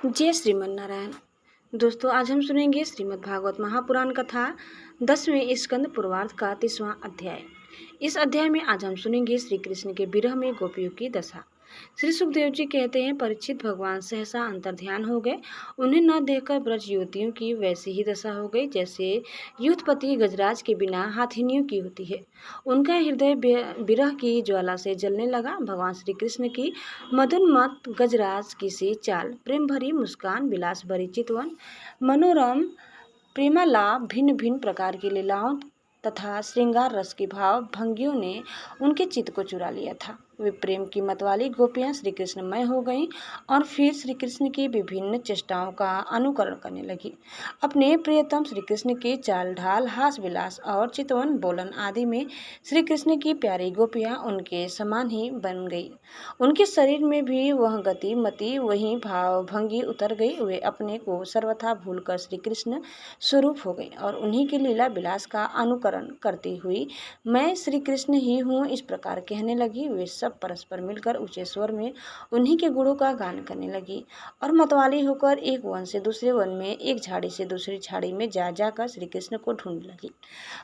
जय श्रीमन नारायण। दोस्तों, आज हम सुनेंगे श्रीमद् भागवत महापुराण कथा 10वें स्कंद पूर्वार्ध का 30वां अध्याय। इस अध्याय में आज हम सुनेंगे श्री कृष्ण के विरह में गोपियों की दशा। श्री सुखदेव जी कहते हैं, परीक्षित भगवान सहसा अंतर्ध्यान हो गए। उन्हें न देखकर ब्रज युवतियों की वैसी ही दशा हो गई जैसे युद्धपति गजराज के बिना हाथिनियों की होती है। उनका हृदय विरह की ज्वाला से जलने लगा। भगवान श्री कृष्ण की मदोन्मत्त गजराज की सी चाल, प्रेम भरी मुस्कान, विलास भरी चितवन, मनोरम प्रेमालाप, भिन्न भिन्न प्रकार की लीलाओं तथा श्रृंगार रस की भाव भंगियों ने उनके चित्त को चुरा लिया था। वे प्रेम की मतवाली गोपियां श्री कृष्णमय हो गईं और फिर श्री कृष्ण की विभिन्न चेष्टाओं का अनुकरण करने लगी। अपने प्रियतम श्री कृष्ण की चाल ढाल, हास विलास और चितवन बोलन आदि में श्री कृष्ण की प्यारी गोपियां उनके समान ही बन गई। उनके शरीर में भी वह गति मति, वही भाव भंगी उतर गई। वे अपने को सर्वथा भूलकर श्री कृष्ण स्वरूप हो गई और उन्हीं की लीला विलास का अनुकरण करती हुई मैं श्री कृष्ण ही हूँ इस प्रकार कहने लगी। वे सब परस्पर मिलकर ऊंचे स्वर में उन्हीं के गुणों का गान करने लगी और मतवाली होकर एक वन से दूसरे वन में, एक झाड़ी से दूसरी झाड़ी में जा जाकर श्री कृष्ण को ढूंढने लगी।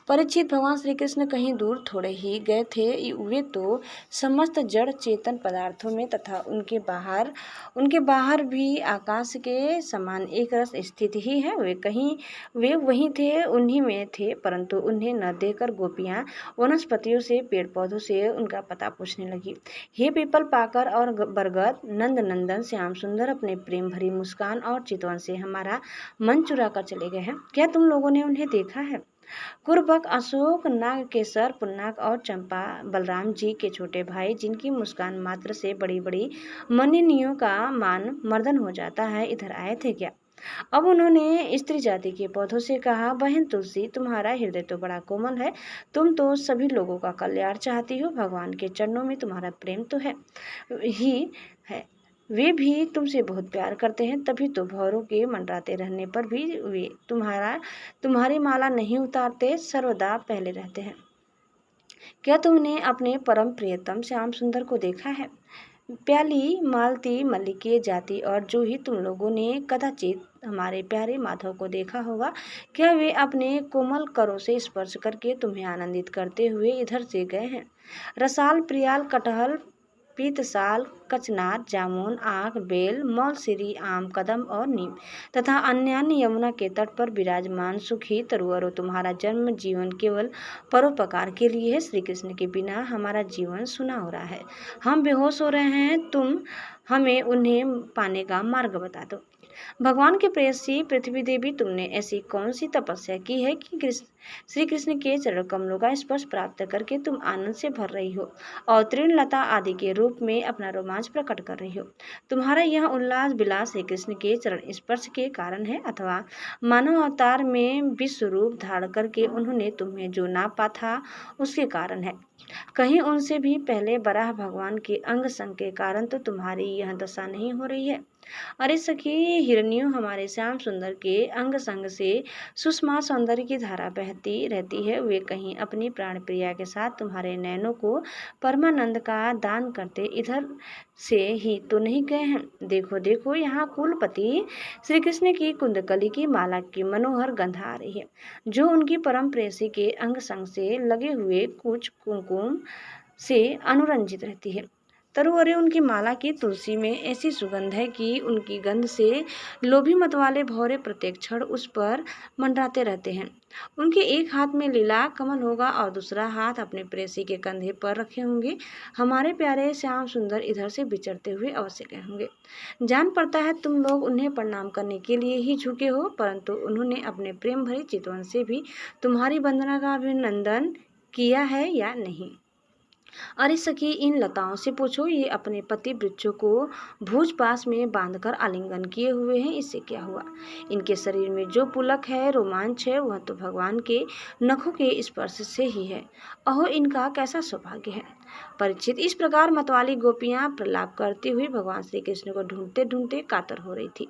परीक्षित, भगवान श्री कृष्ण कहीं दूर थोड़े ही गए थे। वे तो समस्त जड़ चेतन पदार्थों में तथा उनके बाहर भी आकाश के समान एक रस स्थित ही है। वे वहीं थे, उन्हीं में थे, परंतु उन्हें न देखकर गोपियां वनस्पतियों से, पेड़ पौधों से उनका पता पूछने लगी। हे पीपल, पाकर और बरगद, नंद नंदन, श्याम सुंदर अपने प्रेम भरी मुस्कान और चितवन से हमारा मन चुरा कर चले गए हैं। क्या तुम लोगों ने उन्हें देखा है? कुरबक, अशोक, नागकेसर, पुन्नाक और चंपा बलराम जी के छोटे भाई, जिनकी मुस्कान मात्र से बड़ी बड़ी मनिनियों का मान मर्दन हो जाता है, इधर आए थे क्या? अब उन्होंने स्त्री जाति के पौधों से कहा, बहन तुलसी, तुम्हारा हृदय तो बड़ा कोमल है, तुम तो सभी लोगों का कल्याण चाहती हो, भगवान के चरणों में तुम्हारा प्रेम तो है ही है। वे भी तुमसे बहुत प्यार करते हैं, तभी तो भौरों के मंडराते रहने पर भी वे तुम्हारी माला नहीं उतारते, सर्वदा पहले रहते हैं। क्या तुमने अपने परम प्रियतम श्याम सुंदर को देखा है? प्याली, मालती, मल्लिके जाति और जो ही तुम लोगों ने कदाचित हमारे प्यारे माधव को देखा होगा, क्या वे अपने कोमल करों से स्पर्श करके तुम्हें आनंदित करते हुए इधर से गए हैं? रसाल, प्रियाल, कटहल, पीतसाल, कचनार, जामुन, आक, बेल, मौलसिरी, आम, कदम और नीम तथा अन्य यमुना के तट पर विराजमान सुखी तरुअरों, तुम्हारा जन्म जीवन केवल परोपकार के लिए है। श्री कृष्ण के बिना हमारा जीवन सूना हो रहा है, हम बेहोश हो रहे हैं, तुम हमें उन्हें पाने का मार्ग बता दो। भगवान के प्रेयसी पृथ्वी देवी, तुमने ऐसी कौन सी तपस्या की है कि श्री कृष्ण के चरण कमलों का स्पर्श प्राप्त करके तुम आनंद से भर रही हो और तृणलता आदि के रूप में अपना रोमांच प्रकट कर रही हो? तुम्हारा यह उल्लास विलास श्री कृष्ण के चरण स्पर्श के कारण है अथवा मानव अवतार में विश्व रूप धारण करके उन्होंने तुम्हें जो नापा था उसके कारण है? कहीं उनसे भी पहले बराह भगवान के अंग संग के कारण तो तुम्हारी यह दशा नहीं हो रही है। अरे सखी, हिरण्यों, हमारे श्याम सुंदर के अंग संग से सुषमा सौंदर्य की धारा बहती रहती है। वे कहीं अपनी प्राण प्रिया के साथ तुम्हारे नयनों को परमानंद का दान करते इधर से ही तो नहीं गए हैं? देखो देखो, यहाँ कुलपति श्री कृष्ण की कुंदकली की माला की मनोहर गंध आ रही है, जो उनकी परम प्रेयसी के अंग संग से लगे हुए कुछ कुमकुम से अनुरंजित रहती है। तरुअरे, उनकी माला की तुलसी में ऐसी सुगंध है कि उनकी गंध से लोभी मतवाले भौरे प्रत्येक क्षण उस पर मंडराते रहते हैं। उनके एक हाथ में लीला कमल होगा और दूसरा हाथ अपने प्रेयसी के कंधे पर रखे होंगे। हमारे प्यारे श्याम सुंदर इधर से विचरते हुए अवश्य गए होंगे। जान पड़ता है तुम लोग उन्हें प्रणाम करने के लिए ही झुके हो, परंतु उन्होंने अपने प्रेम भरी चितवन से भी तुम्हारी वंदना का अभिनंदन किया है या नहीं? अरे सखी, इन लताओं से पूछो, ये अपने पति वृक्षों को भुज पास में बांधकर आलिंगन किए हुए हैं, इससे क्या हुआ? इनके शरीर में जो पुलक है, रोमांच है, वह तो भगवान के नखों के स्पर्श से ही है। अहो, इनका कैसा सौभाग्य है! परीक्षित, इस प्रकार मतवाली गोपियां प्रलाप करती हुई भगवान श्री कृष्ण को ढूंढते ढूंढते कातर हो रही थी।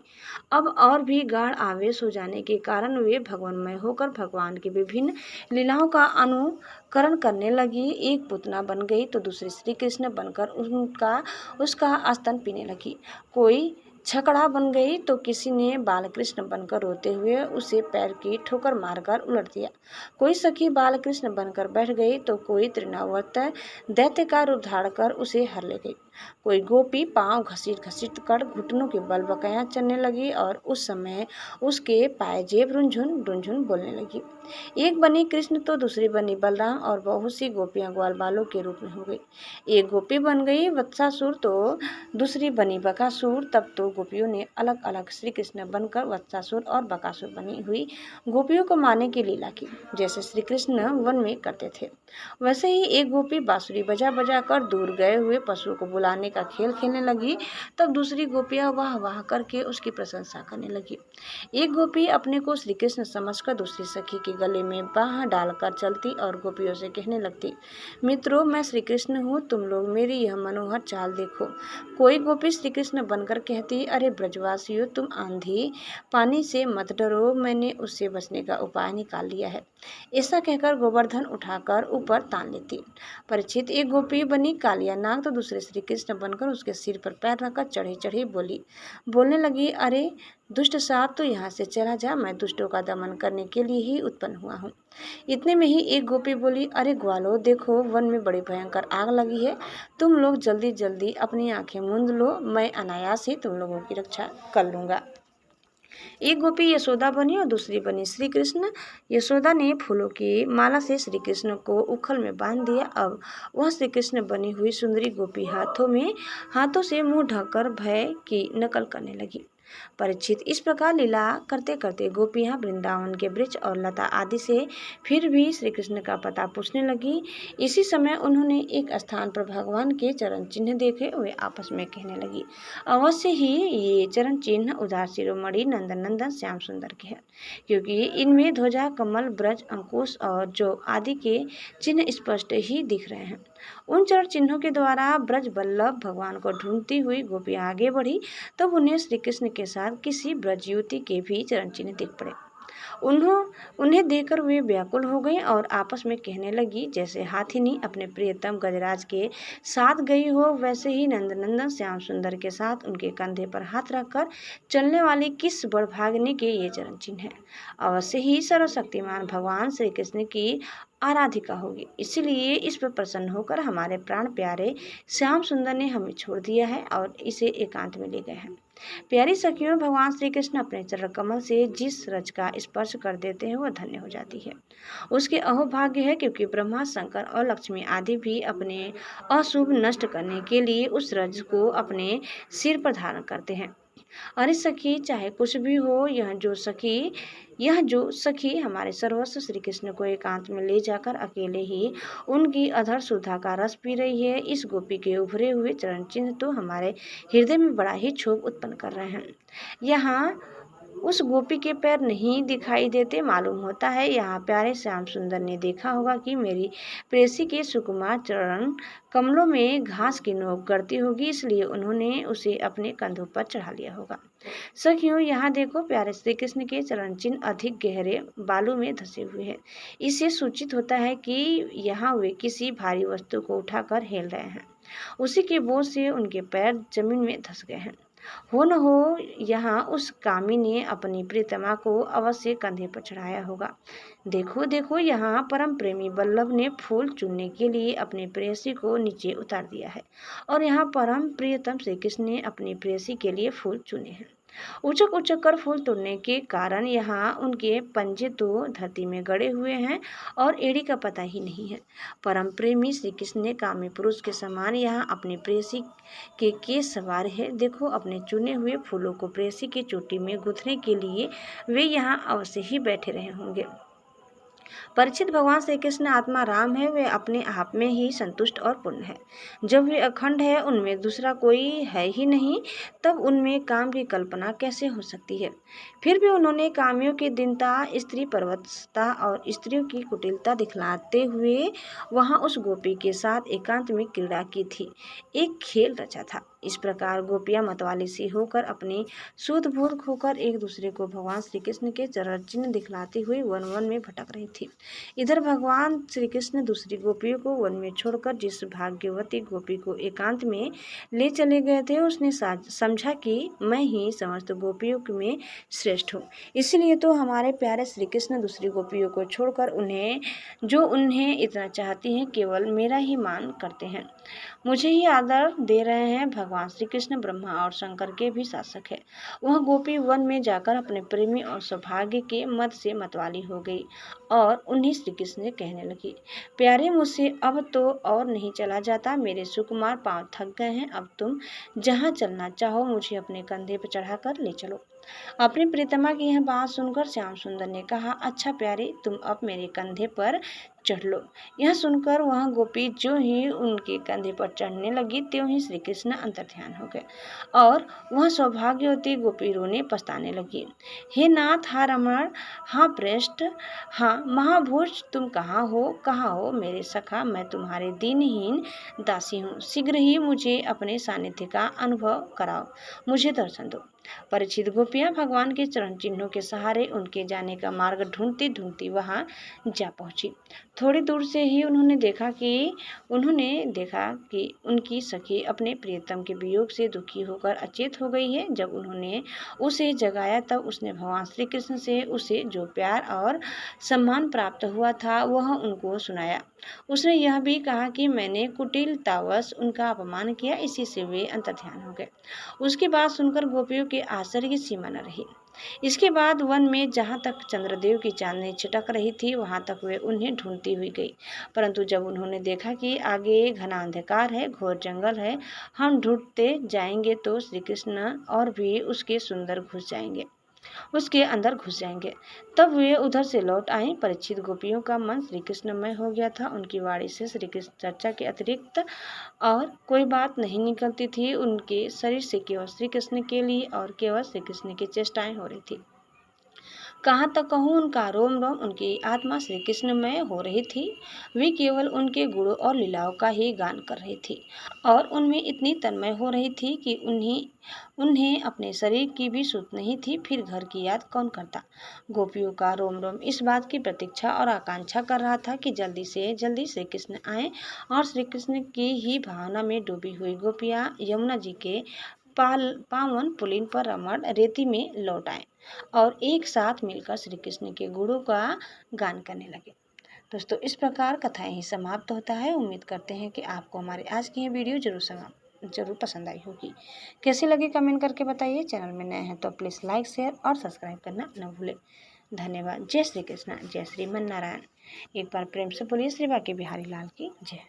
अब और भी गाढ़ आवेश हो जाने के कारण वे भगवानमय होकर भगवान की विभिन्न लीलाओं का अनुकरण करने लगी। एक पुतना बन गई तो दूसरी श्री कृष्ण बनकर उसका स्तन पीने लगी। कोई छकड़ा बन गई तो किसी ने बालकृष्ण बनकर रोते हुए उसे पैर की ठोकर मारकर उलट दिया। कोई सखी बालकृष्ण बनकर बैठ गई तो कोई तृणावर्त दैत्य का रूप धारण कर उसे हर ले गई। कोई गोपी पांव घसीट घसीट कर घुटनों के बल बकाया चलने लगी और उस समय उसके पायजेब रुंझुन रुंझुन बोलने लगी। एक बनी कृष्ण तो दूसरी बनी बलराम और बहुत सी गोपियां ग्वाल बालों के रूप में हो गई। एक गोपी बन गई वत्सासुर तो दूसरी बनी बकासुर। तब तो गोपियों ने अलग अलग श्री कृष्ण बनकर वत्सासुर और बकासुर बनी हुई गोपियों को मारने की लीला की, जैसे श्री कृष्ण वन में करते थे। वैसे ही एक गोपी बांसुरी बजा बजा कर दूर गए हुए पशुओं को बुलाने का खेल खेलने लगी। तब दूसरी गोपियां वाह वाह करके उसकी प्रशंसा करने लगी। एक गोपी अपने को श्री कृष्ण समझकर दूसरी सखी के गले में बाह डालकर चलती और गोपियों से कहने लगती, मित्रों मैं श्री कृष्ण हूँ, तुम लोग मेरी यह मनोहर चाल देखो। कोई गोपी श्री कृष्ण बनकर कहती, अरे ब्रजवासियों तुम आंधी पानी से मत डरो, मैंने उससे बचने का उपाय निकाल लिया है। ऐसा कहकर गोवर्धन उठाकर ऊपर तान लेती। परीक्षित एक गोपी बनी कालिया नाग तो दूसरे श्री कृष्ण बनकर उसके सिर पर पैर रखकर चढ़ी चढ़ी बोलने लगी, अरे दुष्ट साहब तो यहाँ से चला जा, मैं दुष्टों का दमन करने के लिए ही उत्पन्न हुआ हूँ। इतने में ही एक गोपी बोली, अरे ग्वालो देखो वन में बड़ी भयंकर आग लगी है, तुम लोग जल्दी जल्दी अपनी आंखें मूंद लो, मैं अनायास ही तुम लोगों की रक्षा कर लूँगा। एक गोपी यशोदा बनी और दूसरी बनी श्री कृष्ण। यशोदा ने फूलों की माला से श्री कृष्ण को उखल में बांध दिया। अब वह श्री कृष्ण बनी हुई सुंदरी गोपी हाथों से मुंह ढककर भय की नकल करने लगी। परीक्षित इस प्रकार लीला करते करते गोपियां वृंदावन के वृक्ष और लता आदि से फिर भी श्री कृष्ण का पता पूछने लगी। इसी समय उन्होंने एक स्थान पर भगवान के चरण चिन्ह देखे। वे आपस में कहने लगी, अवश्य ही ये चरण चिन्ह उदार शिरोमणि नंदन श्याम सुंदर के हैं, क्योंकि इनमें ध्वजा कमल ब्रज अंकुश और जो आदि के चिन्ह स्पष्ट ही दिख रहे हैं। उन चरण चिन्हों के द्वारा ब्रज वल्लभ भगवान को ढूंढती हुई गोपियां आगे बढ़ी। तब उन्हें श्री कृष्ण के साथ किसी ब्रज युवती के भी चरण चिन्ह दिख पड़े। उन्हें देखकर वे व्याकुल हो गई और आपस में कहने लगी, जैसे हाथिनी अपने प्रियतम गजराज के साथ गई हो, वैसे ही नंदनंदन श्याम सुंदर के साथ उनके कंधे पर हाथ रखकर चलने वाली किस बड़भागिनी के ये चरण चिन्ह है। अवश्य ही सर्वशक्तिमान भगवान श्री कृष्ण की आराधिका होगी, इसलिए इस पर प्रसन्न होकर हमारे प्राण प्यारे श्याम सुंदर ने हमें छोड़ दिया है और इसे एकांत में ले गए हैं। प्यारी सखियों, भगवान श्री कृष्ण अपने चरण कमल से जिस रज का स्पर्श कर देते हैं वह धन्य हो जाती है। उसके अहोभाग्य है, क्योंकि ब्रह्मा शंकर और लक्ष्मी आदि भी अपने अशुभ नष्ट करने के लिए उस रज को अपने सिर पर धारण करते हैं। अरे सखी, चाहे कुछ भी हो, यह जो सखी हमारे सर्वस्व श्री कृष्ण को एकांत में ले जाकर अकेले ही उनकी अधर सुधा का रस पी रही है। इस गोपी के उभरे हुए चरण चिन्ह तो हमारे हृदय में बड़ा ही क्षोभ उत्पन्न कर रहे हैं। यहाँ उस गोपी के पैर नहीं दिखाई देते, मालूम होता है यहाँ प्यारे श्याम सुंदर ने देखा होगा कि मेरी प्रेयसी के सुकुमार चरण कमलों में घास की नोक गड़ती होगी, इसलिए उन्होंने उसे अपने कंधों पर चढ़ा लिया होगा। सखियों, यहाँ देखो प्यारे श्री कृष्ण के चरण चिन्ह अधिक गहरे बालू में धसे हुए हैं। इससे सूचित होता है कि यहाँ वे किसी भारी वस्तु को उठाकर हेल रहे हैं। उसी के बोझ से उनके पैर जमीन में धस गए हैं। हो न हो यहाँ उस कामी ने अपनी प्रियतमा को अवश्य कंधे पर चढ़ाया होगा। देखो देखो, यहाँ परम प्रेमी वल्लभ ने फूल चुनने के लिए अपनी प्रेयसी को नीचे उतार दिया है और यहाँ परम प्रियतम श्री कृष्ण ने अपनी प्रेयसी के लिए फूल चुने हैं। उचक उचक कर फूल तोड़ने के कारण यहाँ उनके पंजे तो धरती में गड़े हुए हैं और एड़ी का पता ही नहीं है। परम प्रेमी श्री कृष्ण ने कामी पुरुष के समान यहाँ अपनी प्रेयसी के केस सवार है। देखो, अपने चुने हुए फूलों को प्रेयसी की चोटी में गुथने के लिए वे यहाँ अवश्य ही बैठे रहे होंगे। परीक्षित, भगवान श्री कृष्ण आत्मा राम है, वे अपने आप में ही संतुष्ट और पूर्ण है। जब वे अखंड है, उनमें दूसरा कोई है ही नहीं, तब उनमें काम की कल्पना कैसे हो सकती है। फिर भी उन्होंने कामियों की दीनता, स्त्री परवशता और स्त्रियों की कुटिलता दिखलाते हुए वहां उस गोपी के साथ एकांत में क्रीड़ा की थी, एक खेल रचा था। इस प्रकार गोपियाँ मतवाली सी होकर अपनी शुद्ध बुद्ध होकर एक दूसरे को भगवान श्री कृष्ण के चरण चिन्ह दिखलाती हुई वन वन में भटक रही थी। इधर भगवान श्री कृष्ण दूसरी गोपियों को वन में छोड़कर जिस भाग्यवती गोपी को एकांत में ले चले गए थे, उसने समझा कि मैं ही समस्त गोपियों में श्रेष्ठ हूँ। इसलिए तो हमारे प्यारे श्री कृष्ण दूसरी गोपियों को छोड़कर उन्हें इतना चाहती हैं, केवल मेरा ही मान करते हैं, मुझे ही आदर दे रहे हैं। भगवान श्री कृष्ण ब्रह्मा और शंकर के भी शासक है। वह गोपी वन में जाकर अपने प्रेमी और सौभाग्य के मद से मतवाली हो गई और उन्हीं श्री कृष्ण ने कहने लगी, प्यारे मुझसे अब तो और नहीं चला जाता, मेरे सुकुमार पांव थक गए हैं, अब तुम जहाँ चलना चाहो मुझे अपने कंधे पर चढ़ाकर ले चलो। अपनी प्रीतमा की यह बात सुनकर श्याम सुंदर ने कहा, अच्छा प्यारे, तुम अब मेरे कंधे पर चढ़ लो। यह सुनकर वह गोपी जो ही उनके कंधे पर चढ़ने लगी, त्यों ही श्री कृष्ण अंतर्ध्यान हो गए और वह सौभाग्यवती गोपी रोने पछताने लगी। हे नाथ, हा रमण, हा पृष्ठ, हा महाभूष, तुम कहाँ हो मेरे सखा, मैं तुम्हारे दीनहीन दासी हूँ, शीघ्र ही मुझे अपने सानिध्य का अनुभव कराओ, मुझे दर्शन दो। परीक्षित गोपियां भगवान के चरण चिन्हों के सहारे उनके जाने का मार्ग ढूंढती ढूंढती वहां जा पहुंची। थोड़ी दूर से ही उन्होंने देखा कि उनकी सखी अपने प्रियतम के वियोग से दुखी होकर अचेत हो गई है। जब उन्होंने उसे जगाया तब उसने भगवान श्री कृष्ण से उसे जो प्यार और सम्मान प्राप्त हुआ था वह उनको सुनाया। उसने यह भी कहा कि मैंने कुटिलतावश उनका अपमान किया, इसी से वे अंतर्ध्यान हो गए। उसकी बात सुनकर गोपियों के आश्चर्य की सीमा न रही। इसके बाद वन में जहाँ तक चंद्रदेव की चांदनी छिटक रही थी वहाँ तक वे उन्हें ढूंढती हुई गई, परंतु जब उन्होंने देखा कि आगे घना अंधकार है, घोर जंगल है, हम ढूंढते जाएंगे तो श्री कृष्ण और भी उसके अंदर घुस जाएंगे, तब वे उधर से लौट आए। परीक्षित गोपियों का मन श्री कृष्णमय हो गया था। उनकी वाणी से श्री कृष्ण चर्चा के अतिरिक्त और कोई बात नहीं निकलती थी। उनके शरीर से केवल श्री कृष्ण के लिए और केवल श्री कृष्ण की चेष्टाएं हो रही थी। कहाँ तक कहूँ, उनका रोम रोम, उनकी आत्मा श्री कृष्णमय हो रही थी। वे केवल उनके गुणों और लीलाओं का ही गान कर रही थी और उनमें इतनी तन्मय हो रही थी कि उन्हें अपने शरीर की भी सुध नहीं थी। फिर घर की याद कौन करता। गोपियों का रोम रोम इस बात की प्रतीक्षा और आकांक्षा कर रहा था कि जल्दी से जल्दी श्री कृष्ण आए और श्री कृष्ण की ही भावना में डूबी हुई गोपियाँ यमुना जी के पावन पुलिन पर रमण रेती में लौट आए और एक साथ मिलकर श्री कृष्ण के गुणों का गान करने लगे। दोस्तों, इस प्रकार कथाएं ही समाप्त होता है। उम्मीद करते हैं कि आपको हमारे आज की ये वीडियो जरूर पसंद आई होगी। कैसी लगी कमेंट करके बताइए। चैनल में नए हैं तो प्लीज़ लाइक, शेयर और सब्सक्राइब करना न भूलें। धन्यवाद। जय श्री कृष्ण, जय श्रीमन नारायण। एक बार प्रेम से बोलिए श्री बांके बिहारी लाल की जय।